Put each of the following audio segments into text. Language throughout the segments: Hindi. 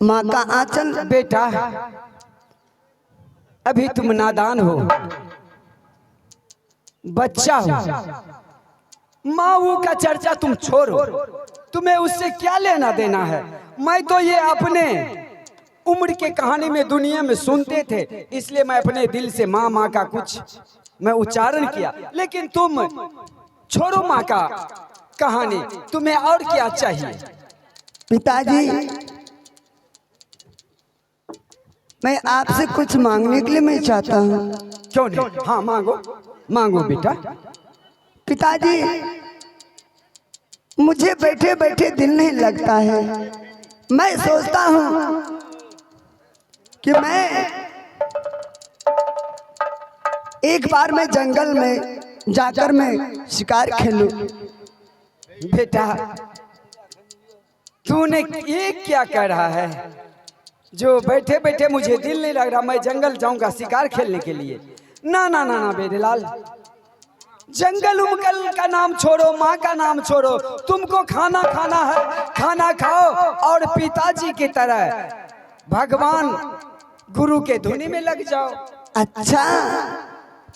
माँ का आंचल। बेटा अभी तुम नादान हो, बच्चा हो। माँ वो का चर्चा तुम छोड़ो, तुम्हें उससे क्या लेना देना है। मैं तो ये अपने उम्र के कहानी में दुनिया में सुनते थे, इसलिए मैं अपने दिल से माँ माँ का कुछ मैं उच्चारण किया। लेकिन तुम छोड़ो माँ का कहानी, तुम्हें और क्या चाहिए। पिताजी, मैं आपसे कुछ मांगने के लिए मैं चाहता हूँ। क्यों नहीं, हाँ मांगो मांगो बेटा। पिताजी, मुझे बैठे बैठे दिल नहीं लगता है। मैं सोचता हूँ कि मैं एक बार मैं जंगल में जाकर मैं शिकार खेलूं। बेटा तूने ये क्या कह रहा है जो बैठे बैठे मुझे दिल नहीं लग रहा, मैं जंगल जाऊंगा शिकार खेलने के लिए। ना ना ना ना बेटे लाल, जंगल उमगल का नाम छोड़ो, माँ का नाम छोड़ो। तुमको खाना खाना है, खाना खाओ और पिताजी की तरह भगवान गुरु के धुनी में लग जाओ। अच्छा,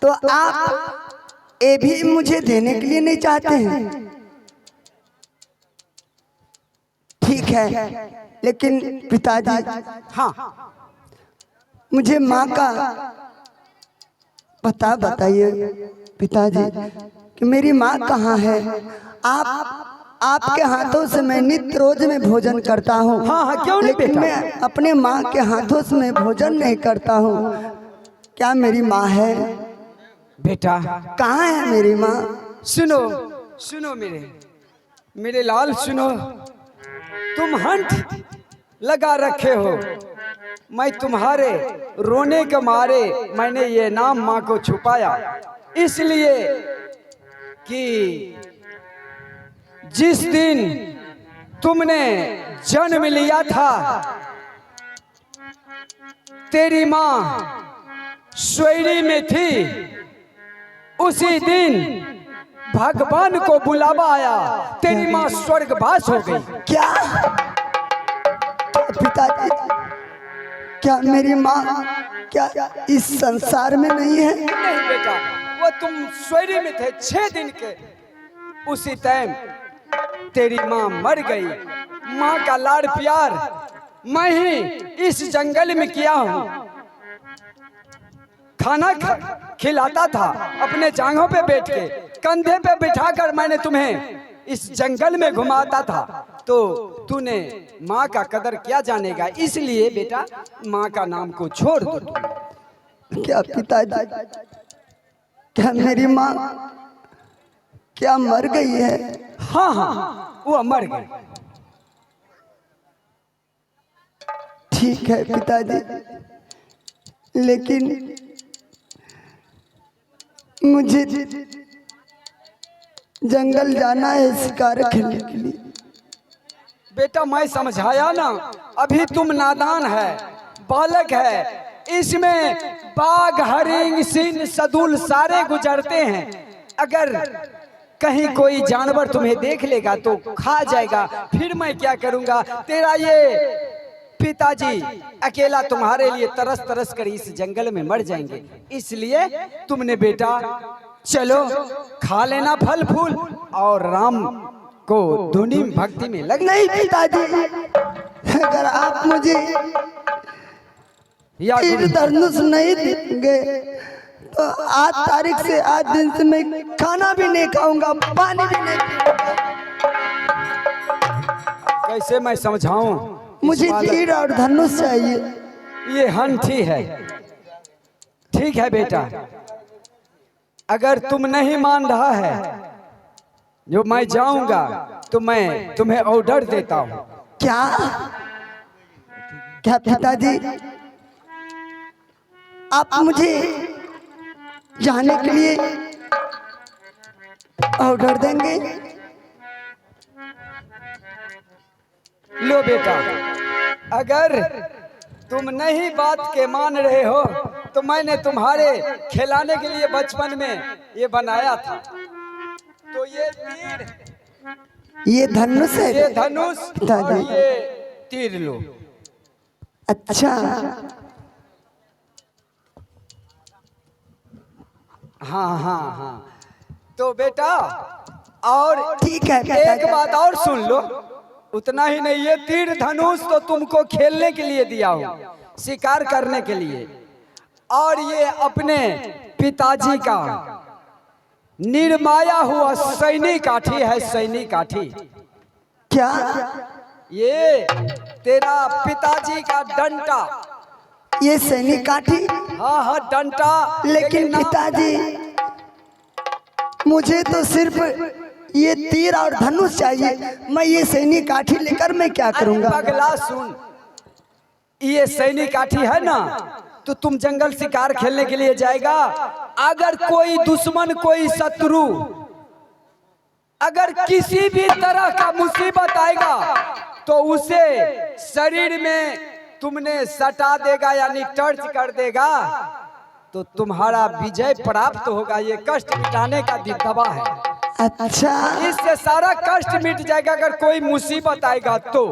तो आप ये भी मुझे देने के लिए नहीं चाहते हैं? ठीक है, लेकिन पिताजी, हाँ मुझे माँ का पता बताइए पिताजी कि मेरी माँ कहाँ है। आपके हाथों से मैं नित्य रोज में भोजन करता हूँ। हाँ हाँ, क्यों नहीं लेकिन बेटा। मैं अपने माँ के हाथों से मैं भोजन नहीं करता हूँ। क्या मेरी माँ है? बेटा कहाँ है मेरी माँ? सुनो सुनो मेरे लाल सुनो, तुम हंट लगा रखे हो। मैं तुम्हारे रोने के मारे मैंने ये नाम माँ को छुपाया, इसलिए कि जिस दिन तुमने जन्म लिया था तेरी माँ स्वैरी में थी, उसी दिन भगवान को बुलावा आया, तेरी माँ स्वर्गवास हो गई। क्या पिताजी, क्या मेरी माँ क्या इस संसार में नहीं है? नहीं बेटा, वो तुम स्वैरी में थे 6 दिन के, उसी टाइम तेरी माँ मर गई। माँ का लाड़ प्यार मैं ही इस जंगल में किया हूँ। खाना खिलाता था अपने जांघों पे बैठ के, कंधे पे बिठाकर मैंने तुम्हें इस जंगल में घुमाता था। तो तूने माँ का कदर क्या जानेगा, इसलिए बेटा माँ का नाम को छोड़ दो। क्या पिताजी, क्या मेरी माँ क्या मर गई है? हाँ हाँ वो मर गई। ठीक है पिताजी, लेकिन मुझे जंगल जाना है शिकार खेलने के लिए। बेटा मैं समझाया ना, अभी तुम नादान है, बालक है। इसमें बाघ हरिंग सिंह सदुल सारे गुजरते हैं। अगर कहीं कोई जानवर तुम्हें देख लेगा तो खा जाएगा, फिर मैं क्या करूंगा। तेरा ये पिताजी अकेला तुम्हारे लिए तरस तरस कर इस जंगल में मर जाएंगे, इसलिए तुमने बेटा चलो खा लेना फल फूल और राम को धुनी भक्ति में लग। नहीं पिताजी, अगर आप मुझे तीर धनुष नहीं देंगे तो आज तारीख से, आज दिन से मैं खाना भी नहीं खाऊंगा, पानी भी नहीं पीऊंगा। कैसे मैं समझाऊं? मुझे तीर और धनुष चाहिए। ये हंठी है। ठीक है बेटा, अगर तुम नहीं मान रहा है जो मैं जाऊंगा तो मैं तुम्हें ऑर्डर देता हूं। क्या क्या पिताजी, आप मुझे जाने के लिए ऑर्डर देंगे? लो बेटा, अगर तुम नहीं बात के मान रहे हो तो मैंने तुम्हारे खिलाने के लिए बचपन में ये बनाया था। तो ये तीर, ये धनुष है, ये धनुष और ये तीर लो। अच्छा हाँ हाँ हाँ। तो बेटा और ठीक है एक पिताजी। बात और सुन लो, उतना ही नहीं, ये तीर धनुष तो तुमको खेलने के लिए दिया हूं, शिकार करने के लिए, और ये अपने पिताजी का निर्माया हुआ सैनिक काठी है, सैनिक काठी। क्या? ये तेरा पिताजी का डंटा। ये सैनिक काठी? हाँ हाँ डंटा। लेकिन ना- पिताजी मुझे तो सिर्फ ये तीर और धनुष चाहिए, मैं ये सैनिक काठी लेकर मैं क्या अरे करूंगा? पगला सुन, ये सैनिक काठी है ना, तो तुम जंगल शिकार खेलने के लिए जाएगा, अगर कोई दुश्मन कोई शत्रु अगर किसी भी तरह का मुसीबत आएगा तो उसे शरीर में तुमने सटा देगा यानी टर्च कर देगा, तो तुम्हारा विजय प्राप्त होगा। ये कष्ट मिटाने का दवा है। अच्छा इससे सारा कष्ट मिट जाएगा अगर कोई मुसीबत आएगा तो।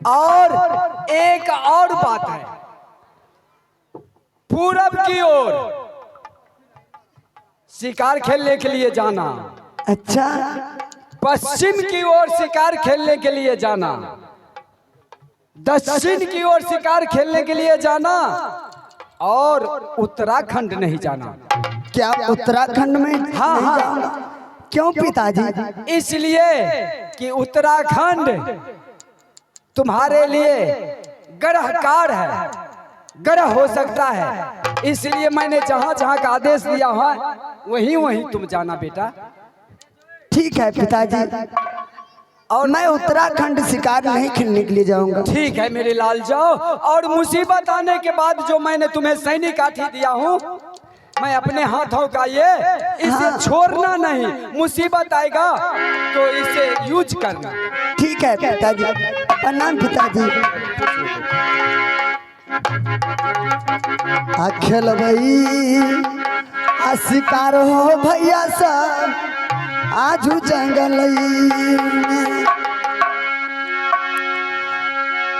और एक और बात है, पूरब की ओर शिकार खेलने के लिए जाना, अच्छा पश्चिम की ओर शिकार खेलने के लिए जाना, दक्षिण की ओर शिकार खेलने के लिए जाना, और उत्तराखंड नहीं जाना। क्या उत्तराखंड में हाँ, नहीं हाँ। जाऊंगा? क्यों पिताजी? इसलिए कि उत्तराखंड तुम्हारे लिए ग्रहकार है, ग्रह हो सकता है, इसलिए मैंने जहां जहां का आदेश दिया है वहीं वहीं तुम जाना बेटा। ठीक है पिताजी, और मैं उत्तराखंड शिकार नहीं खेलने के लिए जाऊंगा। ठीक है मेरे लाल, जाओ। और मुसीबत आने के बाद जो मैंने तुम्हें सैनिक काठी दिया हूँ, मैं अपने हाथों का इसे हाँ। छोड़ना नहीं, मुसीबत आएगा तो इसे यूज करना। ठीक है पिताजी, प्रणाम पिताजी। अखिल भाई आ शिकार हो भैया सब आजू जंगल में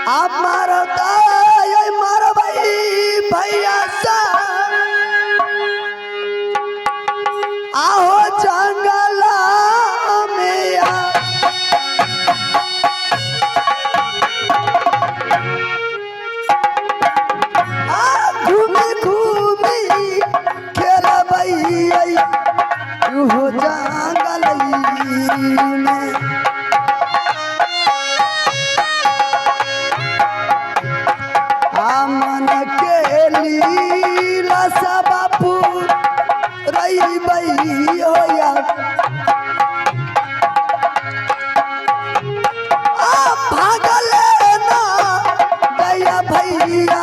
आप मारो मारो भाई भैया सब आओ जंगल में घूमी घूमी खेला भैया हो जंगल में आमन के लीला सब बापू रही बई होया भागल ना गया भैया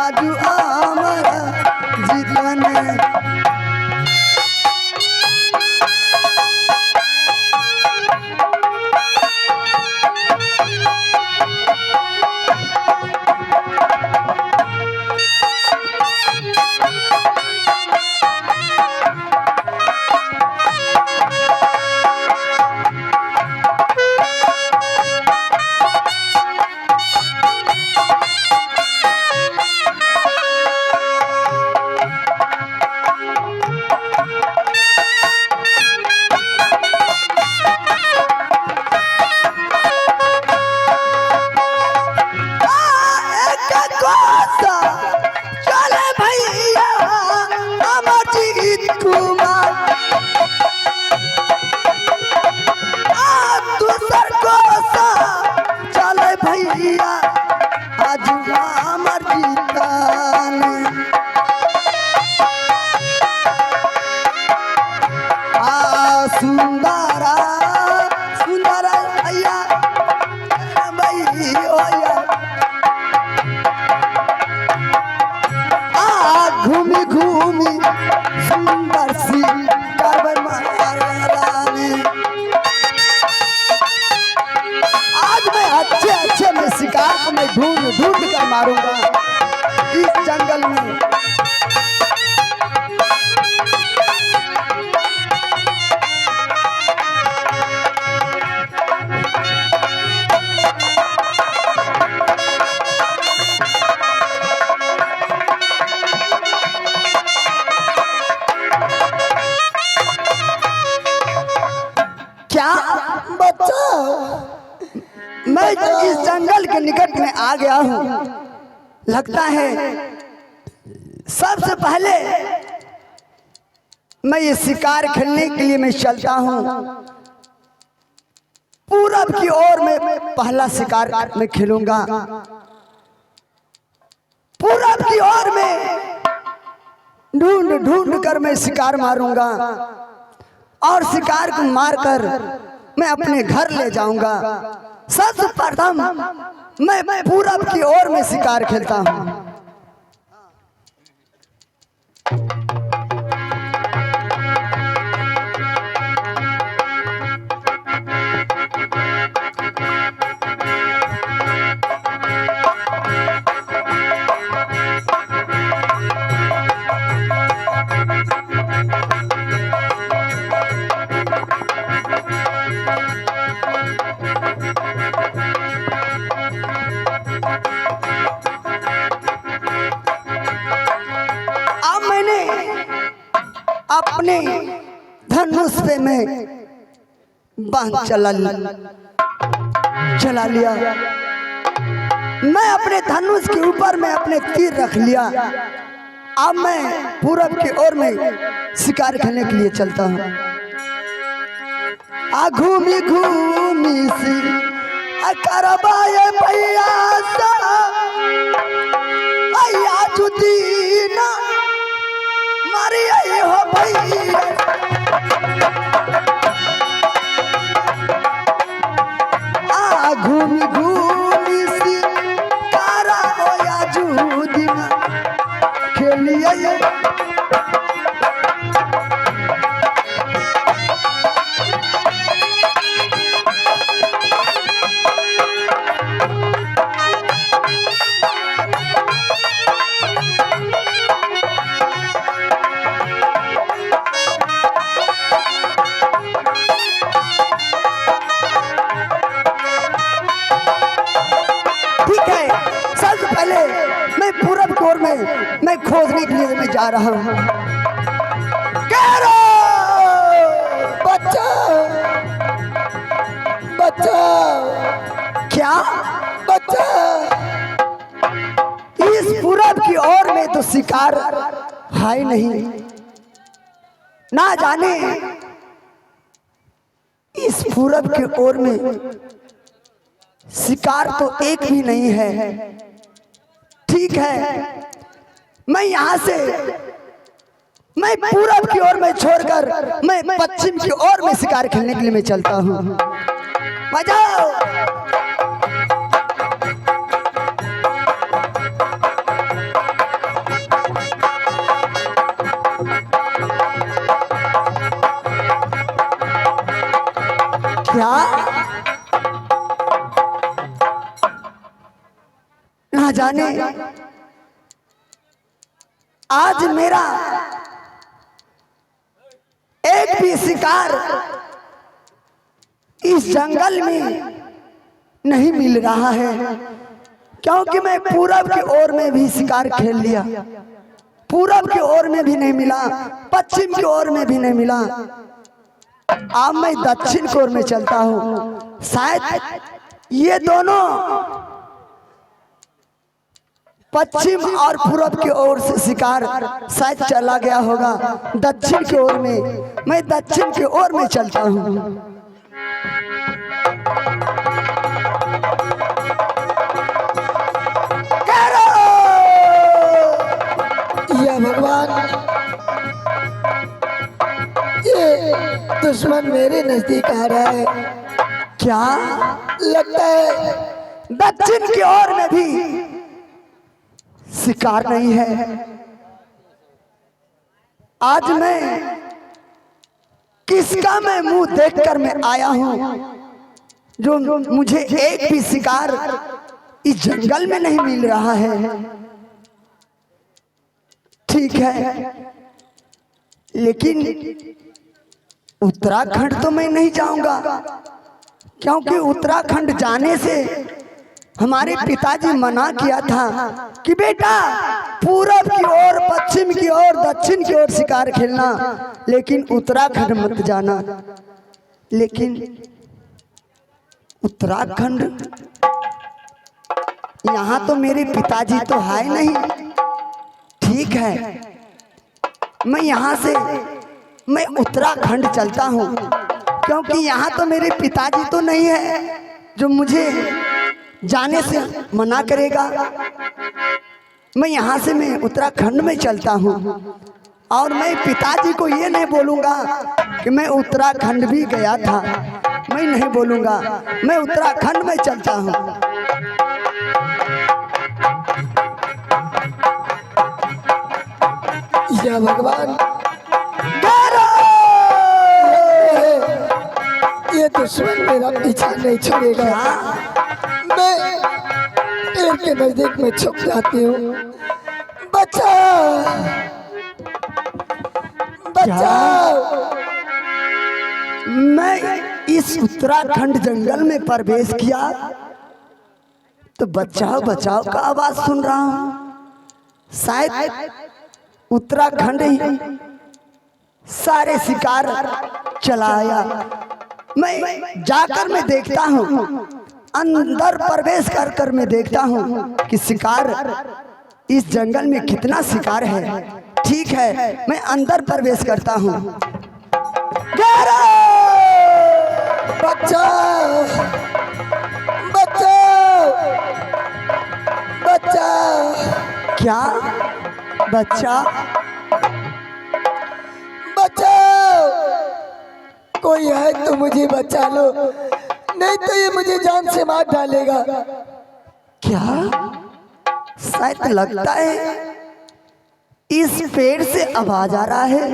आजू हमारा जीतन चले भैया अमर जीत कुमार दूसर को चले भैया आज अमर जीतन सुंदरा सुंदरा भैया भैया घूमी घूमी सुंदर सी कार्बन महारानी आज मैं अच्छे अच्छे में शिकार में ढूंढ ढूंढ कर मारूंगा इस जंगल में। मैं इस जंगल के निकट में आ गया हूँ। लगता है सबसे पहले मैं ये शिकार खेलने के लिए मैं चलता हूँ। पूरब की ओर में पहला शिकार मैं खेलूंगा। पूरब की ओर में ढूंढ ढूंढ कर मैं शिकार मारूंगा और शिकार को मारकर मैं अपने घर ले जाऊंगा। सबसे प्रथम मैं पूरब की ओर में शिकार खेलता हूँ। अपने धनुष पे मैं बाण चला लिया। मैं अपने धनुष के ऊपर में अपने तीर रख लिया। अब मैं पूरब की ओर में शिकार खेलने के लिए चलता हूँ। घूमी घूमी सी करबाए भैया जुदीना मारी आई हो भैया। घूमी घूमी सी कारा हो या जुदीना खेलिए। मैं खोजने के लिए मैं जा रहा हूँ। बचाओ बचाओ, क्या बचाओ। इस पूरब की ओर में तो शिकार है नहीं, ना जाने इस पूरब की ओर में शिकार तो एक भी नहीं है। ठीक है, मैं यहाँ से मैं पूरब की ओर में छोड़कर मैं पश्चिम की ओर में शिकार खेलने के लिए मैं चलता हूँ। बजाओ। क्या ना जाने आज मेरा एक भी शिकार इस जंगल में नहीं मिल रहा है, क्योंकि मैं पूरब की ओर में भी शिकार खेल लिया। पूरब की ओर में भी नहीं मिला, पश्चिम की ओर में भी नहीं मिला। अब मैं दक्षिण की ओर में चलता हूँ। शायद ये दोनों पश्चिम और पूरब की ओर से शिकार शायद चला गया होगा दक्षिण की ओर में। मैं दक्षिण की ओर में चलता हूँ। या भगवान, ये दुश्मन मेरे नजदीक आ रहा है। क्या लगता है दक्षिण की ओर में भी शिकार नहीं है। आज मैं किसका मैं मुंह देखकर मैं आया हूं, जो मुझे एक भी शिकार इस जंगल में नहीं मिल रहा है। ठीक है, लेकिन उत्तराखंड तो मैं नहीं जाऊंगा, क्योंकि उत्तराखंड जाने से हमारे पिताजी मना किया था कि बेटा पूरब की ओर, पश्चिम की ओर, दक्षिण की ओर शिकार खेलना, लेकिन उत्तराखंड मत जाना। लेकिन उत्तराखंड, यहाँ तो मेरे पिताजी तो है नहीं। ठीक है, मैं यहाँ से मैं उत्तराखंड चलता हूँ, क्योंकि यहाँ तो मेरे पिताजी तो नहीं है जो मुझे जाने से मना करेगा। मैं यहाँ से मैं उत्तराखंड में चलता हूँ, और मैं पिताजी को ये नहीं बोलूँगा कि मैं उत्तराखंड भी गया था। मैं नहीं बोलूँगा, मैं उत्तराखंड में चलता हूँ। या भगवान, ये दुश्मन मेरा पीछा नहीं छोड़ेगा। मैं पेड़ के नजदीक में छुप जाती हूँ। बचाओ, बचाओ। मैं इस उत्तराखंड जंगल में प्रवेश किया तो बचाओ बचाओ का आवाज सुन रहा हूँ। शायद उत्तराखंड ही सारे शिकार चलाया। मैं जाकर मैं देखता हूँ, अंदर प्रवेश कर कर मैं देखता हूँ कि शिकार इस जंगल में कितना शिकार है। ठीक है, मैं अंदर प्रवेश करता हूँ। बचाओ, बचाओ, बचाओ। क्या बच्चा? बचाओ, कोई है तो मुझे बचा लो, नहीं तो ये मुझे जान से मार डालेगा। क्या? शायद लगता है इस पेड़ से आवाज आ रहा है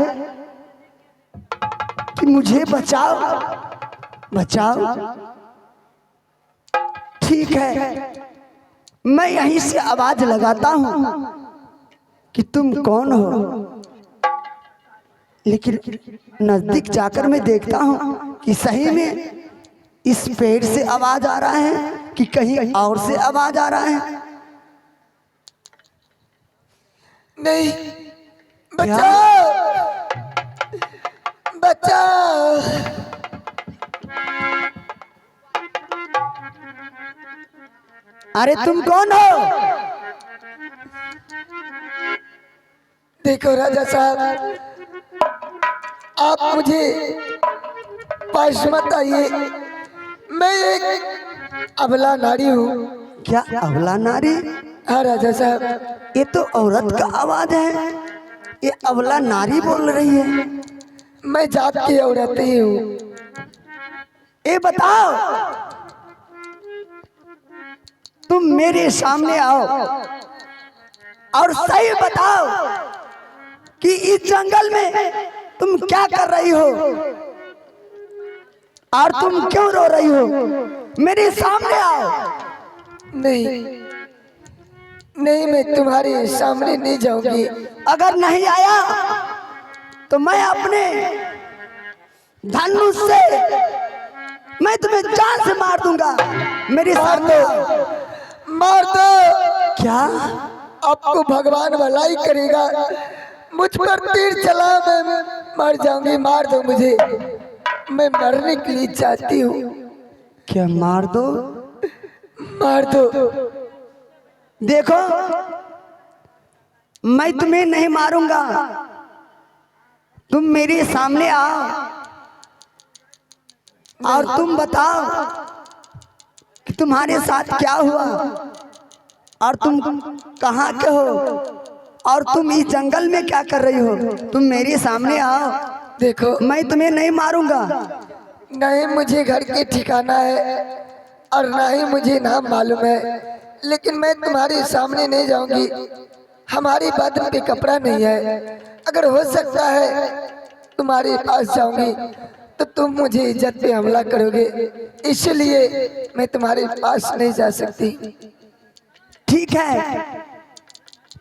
कि मुझे बचाओ, बचाओ। ठीक है, मैं यहीं से आवाज लगाता हूं कि तुम कौन हो, लेकिन नजदीक जाकर मैं देखता हूं कि सही में इस पेड़ से आवाज आ रहा है कि कहीं और से आवाज आ रहा है। नहीं, बचाओ, बचाओ। अरे तुम कौन हो? देखो राजा साहब, आप मुझे पास मत आइए। मैं एक अबला नारी हूँ। क्या अबला नारी? हाँ राजा साहब, ये तो औरत का आवाज है, ये अबला नारी बोल रही है। मैं जात की औरत ही हूँ। ये बताओ, तुम मेरे सामने आओ और सही बताओ कि इस जंगल में तुम क्या कर रही हो और तुम क्यों रो रही हो? मेरे सामने आओ। नहीं, नहीं, मैं तुम्हारे सामने नहीं जाऊंगी। अगर नहीं आया तो मैं अपने धनुष से मैं तुम्हें जान से मार दूंगा। मेरे सामने आओ। मार दो। क्या? आपको भगवान भलाई करेगा। मुझ पर तीर चला, मैं मर जाऊंगी। मार दो मुझे, मैं मरने के लिए चाहती हूँ। क्या मार दो? मार दो। देखो, मैं तुम्हें नहीं मारूंगा, तुम मेरे सामने आओ और तुम बताओ कि तुम्हारे साथ क्या हुआ और तुम कहाँ के हो और तुम इस जंगल में क्या कर रही हो? तुम मेरे सामने आओ। देखो, मैं तुम्हें नहीं मारूंगा। नहीं मुझे घर के ठिकाना है और ना ही मुझे नाम मालूम है, लेकिन मैं तुम्हारे सामने नहीं जाऊंगी। हमारी बदन पे कपड़ा नहीं है। अगर हो सकता है तुम्हारे पास जाऊंगी तो तुम मुझे इज्जत पे हमला करोगे, इसलिए मैं तुम्हारे पास नहीं जा सकती। ठीक है,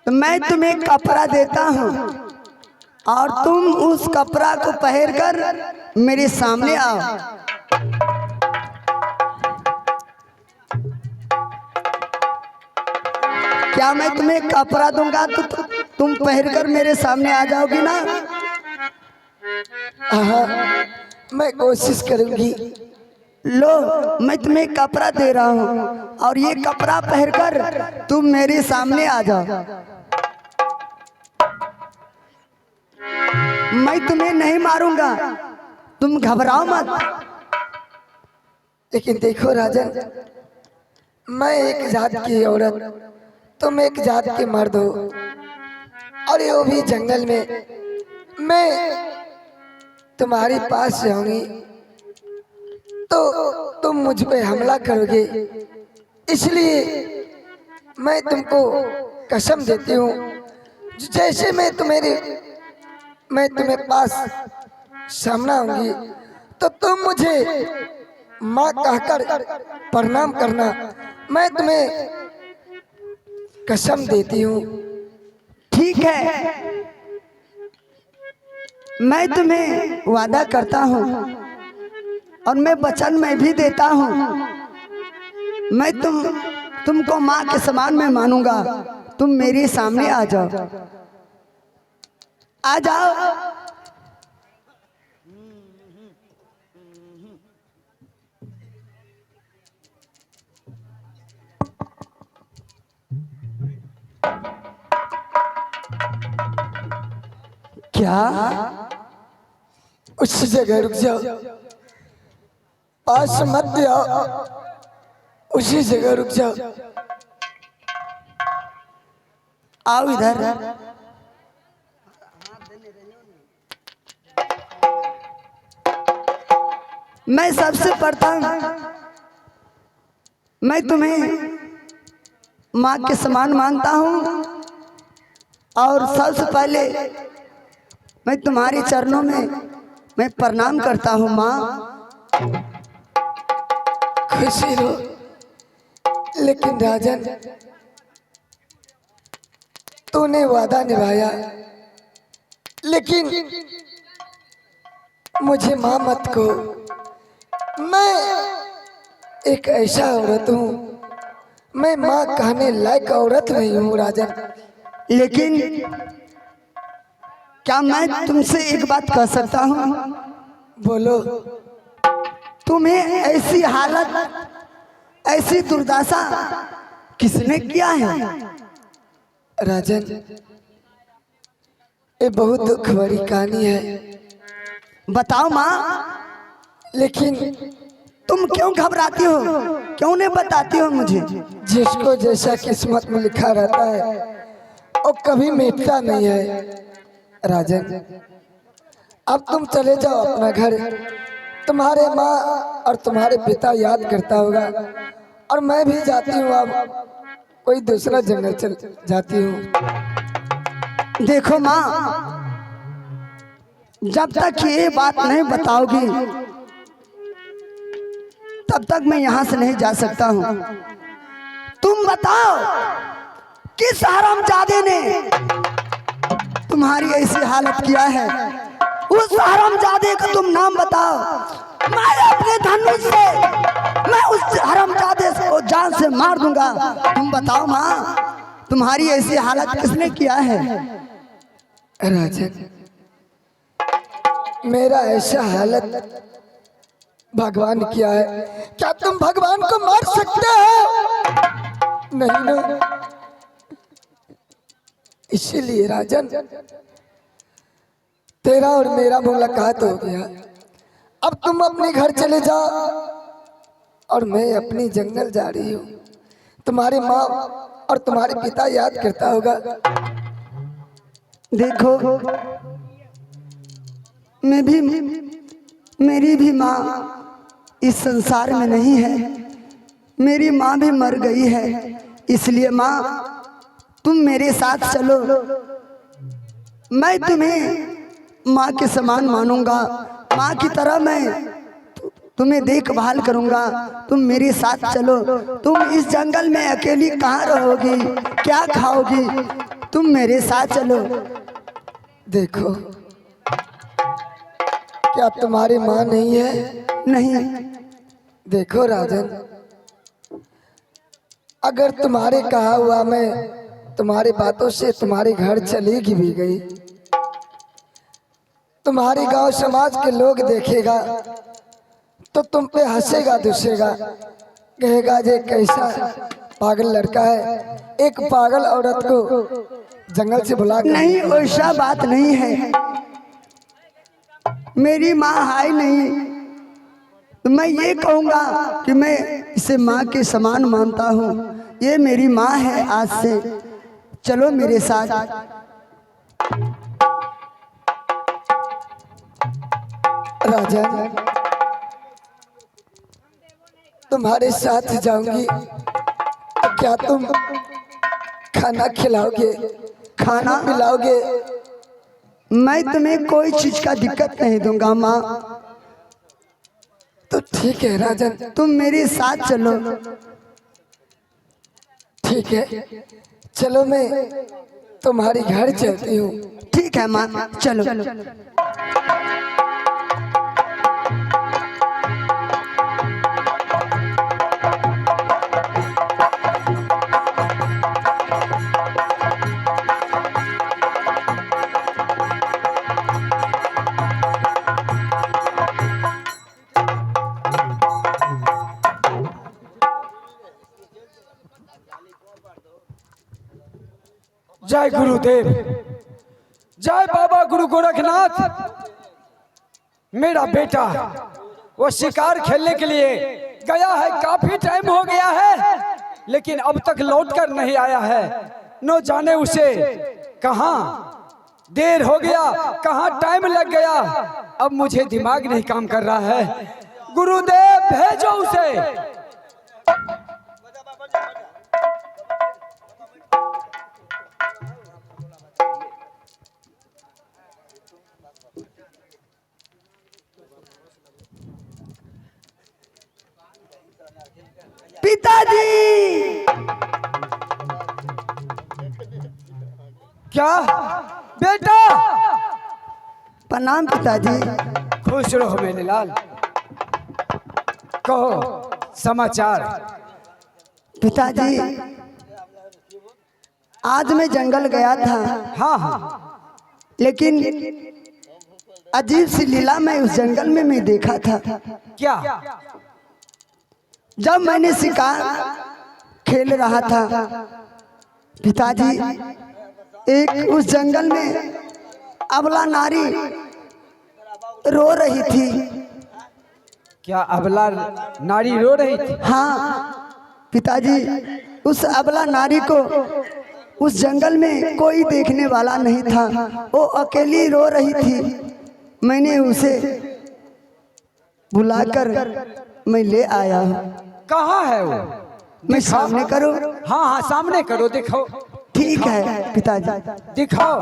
तो मैं तुम्हें कपड़ा देता हूँ और तुम उस कपड़ा को पहनकर मेरे सामने आओ। क्या मैं तुम्हें कपड़ा दूंगा तो तुम पहनकर मेरे सामने आ जाओगी ना? हाँ, मैं कोशिश करूंगी। लो, मैं तुम्हें कपड़ा दे रहा हूँ और ये कपड़ा पहनकर तुम मेरे सामने आ जाओ। मैं तुम्हें नहीं मारूंगा, तुम घबराओ मत। लेकिन देखो राजन, मैं एक जात की औरत, तुम एक जात के मर्द हो, और ये भी जंगल में। मैं तुम्हारे पास जाऊंगी तो तुम मुझ पे हमला करोगे, इसलिए मैं तुमको कसम देती हूँ, जैसे मैं तुम्हें पास सामना आऊंगी तो तुम मुझे माँ कहकर प्रणाम करना। मैं तुम्हें कसम देती हूँ। ठीक है, मैं तुम्हें वादा करता हूँ और मैं वचन में भी देता हूँ, मैं तुमको माँ के समान में मानूंगा। तुम मेरे सामने आ जाओ, आ जाओ। क्या? उसी जगह रुक जाओ, पास मत आओ, उसी जगह रुक जाओ। आओ इधर। मैं सबसे प्रथम मैं तुम्हें माँ के समान मानता हूँ और सबसे पहले मैं तुम्हारे चरणों में मैं प्रणाम करता हूँ। माँ खुशी हो, लेकिन राजन तूने वादा निभाया, लेकिन मुझे माँ मत को। मैं एक ऐसा औरत हूँ, मैं माँ कहने लायक औरत नहीं हूँ राजन। लेकिन क्या मैं तुमसे एक बात कह सकता हूँ? बोलो। तुम्हें ऐसी हालत, ऐसी दुर्दशा किसने किया है? राजन, ये बहुत दुख भरी कहानी है। बताओ माँ। लेकिन तुम क्यों घबराती हो? क्यों नहीं बताती हो मुझे? जिसको जैसा किस्मत में लिखा रहता है वो कभी मिटता नहीं है राजन। अब तुम चले जाओ अपना घर, तुम्हारे माँ और तुम्हारे पिता याद करता होगा, और मैं भी जाती हूँ, अब कोई दूसरा जगह चल जाती हूँ। देखो माँ, जब तक ये बात नहीं बताओगी तब तक मैं यहाँ से नहीं जा सकता हूँ। तुम बताओ, किस हरामजादे ने तुम्हारी ऐसी हालत किया है? उस हरामजादे का तुम नाम बताओ। मैं अपने धनुष से मैं उस हरामजादे को जान से मार दूंगा। तुम बताओ माँ, तुम्हारी ऐसी हालत किसने किया है? राजन, मेरा ऐसा हालत भगवान किया है। क्या तुम भगवान को मार सकते हो? नहीं ना। इसीलिए राजन, तेरा और मेरा मुलाकात हो गया। अब तुम अपने घर चले जाओ और मैं अपनी जंगल जा रही हूँ। तुम्हारी माँ और तुम्हारे पिता याद करता होगा। देखो, मेरी भी माँ इस संसार में नहीं है। मेरी माँ भी मर गई है। इसलिए माँ, तुम मेरे साथ चलो। मैं तुम्हें माँ के समान मानूंगा। माँ की तरह मैं तुम्हें देखभाल करूंगा। तुम मेरे साथ चलो। तुम इस जंगल में अकेली कहाँ रहोगी? क्या खाओगी? तुम मेरे साथ चलो। देखो, क्या तुम्हारी माँ नहीं है? नहीं। देखो राजन, अगर तुम्हारे कहा हुआ मैं तुम्हारी बातों से तुम्हारे घर चली भी गई, तुम्हारे गांव समाज के लोग देखेगा तो तुम पे हंसेगा दूसरेगा, कहेगा जे कैसा पागल लड़का है, एक पागल औरत को जंगल से बुला कर। नहीं, वैसा बात नहीं है। मेरी माँ है नहीं, तो मैं ये कहूँगा कि मैं इसे माँ के समान मानता हूँ। ये मेरी माँ है आज से, चलो मेरे साथ। राजा, तुम्हारे साथ जाऊंगी तो क्या तुम खाना खिलाओगे, खाना पिलाओगे? मैं तुम्हें कोई चीज का दिक्कत नहीं दूंगा माँ। तो ठीक है राजन, तुम मेरे साथ चलो। ठीक है, चलो मैं तुम्हारे घर चलती हूँ। ठीक है माँ, चलो। जय गुरुदेव, जय बाबा गुरु गोरखनाथ। मेरा बेटा वो शिकार खेलने के लिए गया है, काफी टाइम हो गया है, लेकिन अब तक लौट कर नहीं आया है। न जाने उसे कहाँ देर हो गया, कहाँ टाइम लग गया। अब मुझे दिमाग नहीं काम कर रहा है। गुरुदेव भेजो उसे। पिताजी! क्या बेटा? प्रणाम पिताजी। खुश रहो मेरे लाल। कहो समाचार। पिताजी, आज मैं जंगल गया था। हाँ हाँ, लेकिन अजीब सी लीला मैं उस जंगल में मैं देखा था। क्या? जब मैंने शिकार खेल रहा था पिताजी, एक उस जंगल में अबला नारी रो रही थी। क्या अबला नारी रो रही थी? हाँ पिताजी, उस अबला नारी को उस जंगल में कोई देखने वाला नहीं था, वो अकेली रो रही थी। मैंने उसे बुलाकर मैं ले आया हूँ। कहाँ है वो? मैं सामने करूँ? हाँ हाँ, सामने करो, दिखाओ। ठीक है पिताजी। दिखाओ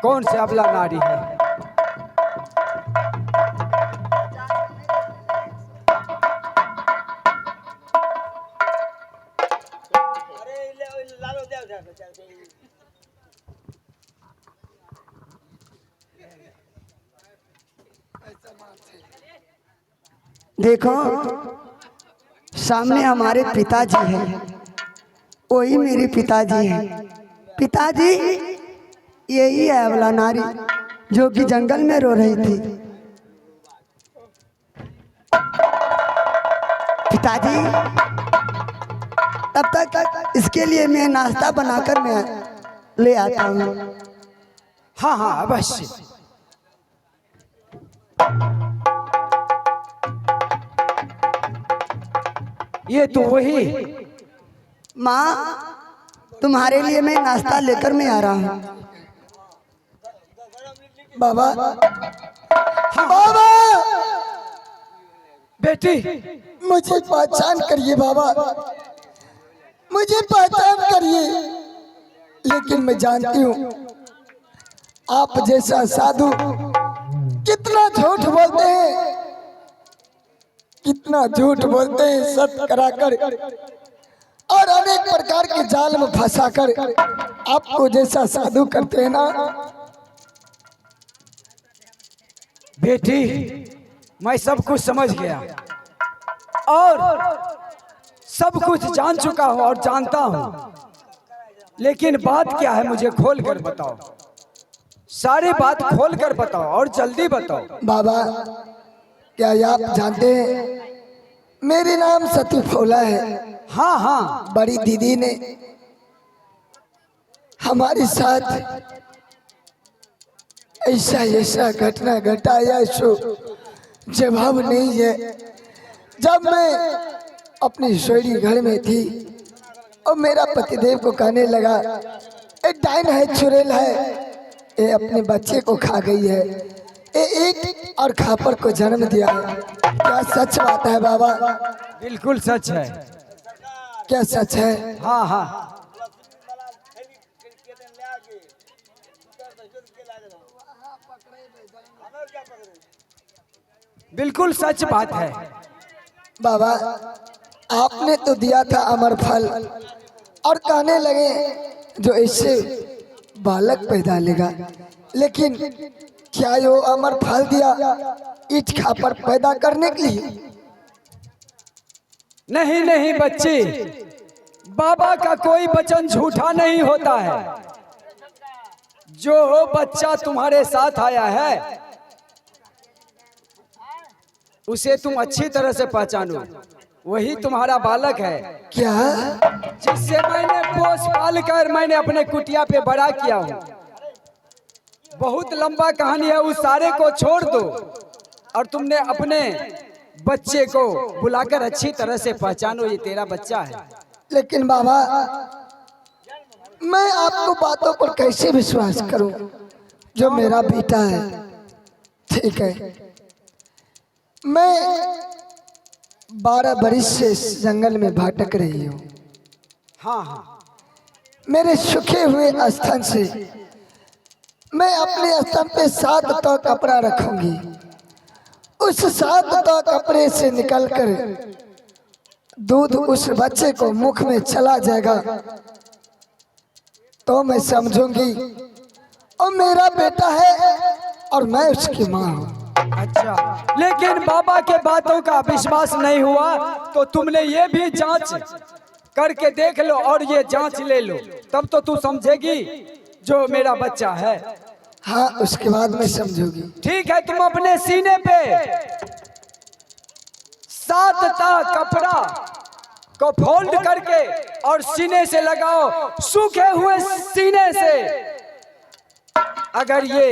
कौन से अबला नारी है। देखो सामने हमारे पिताजी हैं, वही मेरे पिताजी हैं। पिताजी, यही है अबला नारी जो कि जंगल में रो रही थी। पिताजी, तब तक इसके लिए मैं नाश्ता बनाकर मैं ले आता हूँ। हाँ हाँ अवश्य। ये तो वही। माँ, तुम्हारे लिए मैं नाश्ता लेकर मैं आ रहा हूँ। बाबा, बाबा! बेटी, मुझे पहचान करिए बाबा, मुझे पहचान करिए। लेकिन मैं जानती हूँ आप जैसा साधु कितना झूठ बोलते हैं, कितना झूठ बोलते हैं, सत्य कराकर और अनेक प्रकार के जाल में फंसाकर आपको जैसा साधु करते हैं ना। बेटी, मैं सब कुछ समझ गया और सब कुछ जान चुका हूँ और जानता हूँ, लेकिन बात क्या है मुझे खोल कर बताओ। सारी बात खोल कर बताओ और जल्दी बताओ। बाबा, क्या आप जानते हैं मेरे नाम सती फौला है। हाँ हाँ, बड़ी दीदी ने हमारे साथ ऐसा ऐसा घटना घटाया सो जवाब नहीं है। जब मैं अपनी सोरी घर में थी और मेरा पतिदेव को कहने लगा एक डाइन है, चुड़ैल है, ये अपने बच्चे को खा गई है, ये ईंट और खापर को जन्म दिया है। क्या सच बात है बाबा? बिल्कुल सच है। क्या सच है? हाँ हाँ, बिल्कुल सच बात है। बाबा आपने तो दिया था अमर फल और कहने लगे जो इससे बालक पैदा लेगा, लेकिन क्या यो अमर फल दिया ईंट खापर पैदा करने के लिए? नहीं नहीं बच्ची, बाबा का कोई वचन झूठा नहीं होता है। जो बच्चा तुम्हारे साथ आया है उसे तुम अच्छी तरह से पहचानो, वही तुम्हारा बालक है। क्या? जिससे मैंने पोस पाल कर मैंने अपने कुटिया पे बड़ा किया हूँ। बहुत लंबा कहानी है, उस सारे को छोड़ दो और तुमने अपने बच्चे को बुलाकर अच्छी तरह से पहचानो, ये तेरा बच्चा है। लेकिन बाबा मैं आपको बातों पर कैसे विश्वास करूं जो मेरा बेटा है? ठीक है, मैं 12 बरिस से इस जंगल में भटक रही हूँ। हाँ हाँ, मेरे सूखे हुए स्थान से मैं अपने स्थान पे 7 तो कपड़ा रखूंगी। उस 7 तो कपड़े से निकलकर दूध उस बच्चे को मुख में चला जाएगा तो मैं समझूंगी और मेरा बेटा है और मैं उसकी माँ हूँ। अच्छा, लेकिन बाबा के बातों का विश्वास नहीं हुआ तो तुमने ये भी जांच करके देख लो और ये जांच ले लो, तब तो तू समझेगी जो मेरा बच्चा है। हाँ, उसके बाद मैं समझूंगी। ठीक है, तुम अपने सीने पे 7 ता कपड़ा को फोल्ड करके और सीने से लगाओ, सूखे हुए सीने से। अगर ये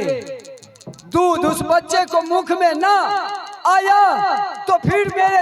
दूध उस बच्चे को मुख में ना आया तो फिर मेरे